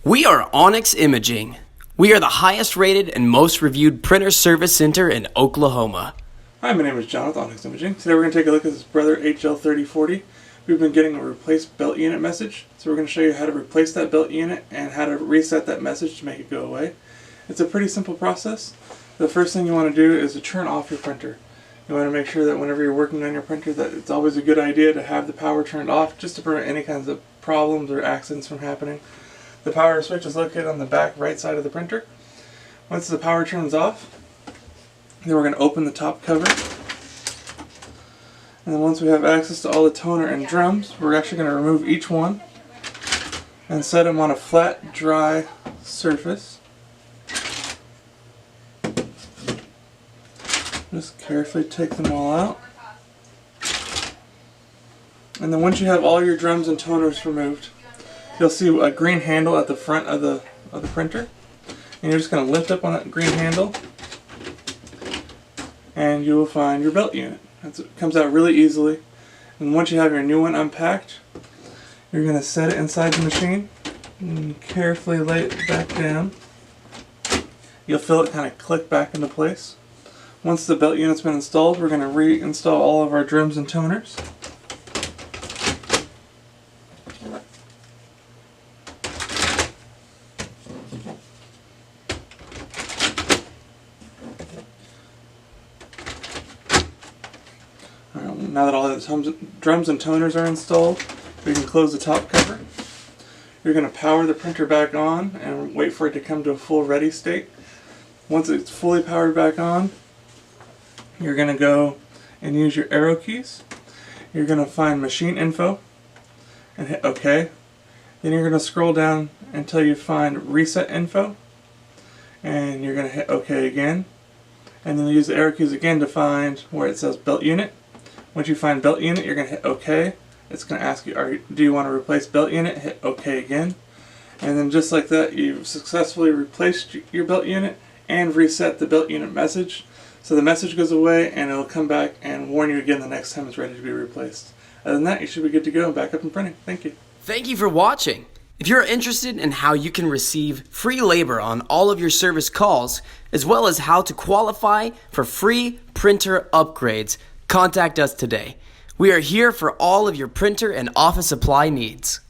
We are Onyx Imaging. We are the highest rated and most reviewed printer service center in Oklahoma. Hi, my name is John with Onyx Imaging. Today we're going to take a look at this Brother HL-3040. We've been getting a replace belt unit message, so we're going to show you how to replace that belt unit and how to reset that message to make it go away. It's a pretty simple process. The first thing you want to do is to turn off your printer. You want to make sure that whenever you're working on your printer that it's always a good idea to have the power turned off just to prevent any kinds of problems or accidents from happening. The power switch is located on the back right side of the printer. Once the power turns off, then we're going to open the top cover. And then once we have access to all the toner and drums, we're actually going to remove each one and set them on a flat, dry surface. Just carefully take them all out. And then once you have all your drums and toners removed, you'll see a green handle at the front of the printer. And you're just going to lift up on that green handle and you will find your belt unit. It comes out really easily. And once you have your new one unpacked, you're going to set it inside the machine and carefully lay it back down. You'll feel it kind of click back into place. Once the belt unit's been installed, we're going to reinstall all of our drums and toners. Now that all the drums and toners are installed, we can close the top cover. You're going to power the printer back on and wait for it to come to a full ready state. Once it's fully powered back on, you're going to go and use your arrow keys. You're going to find machine info and hit OK. Then you're going to scroll down until you find reset info and you're going to hit OK again. And then use the arrow keys again to find where it says belt unit. Once you find belt unit, you're going to hit OK. It's going to ask you, do you want to replace belt unit? Hit OK again. And then just like that, you've successfully replaced your belt unit and reset the belt unit message. So the message goes away and it'll come back and warn you again the next time it's ready to be replaced. Other than that, you should be good to go and back up and printing. Thank you. Thank you for watching. If you're interested in how you can receive free labor on all of your service calls, as well as how to qualify for free printer upgrades, contact us today. We are here for all of your printer and office supply needs.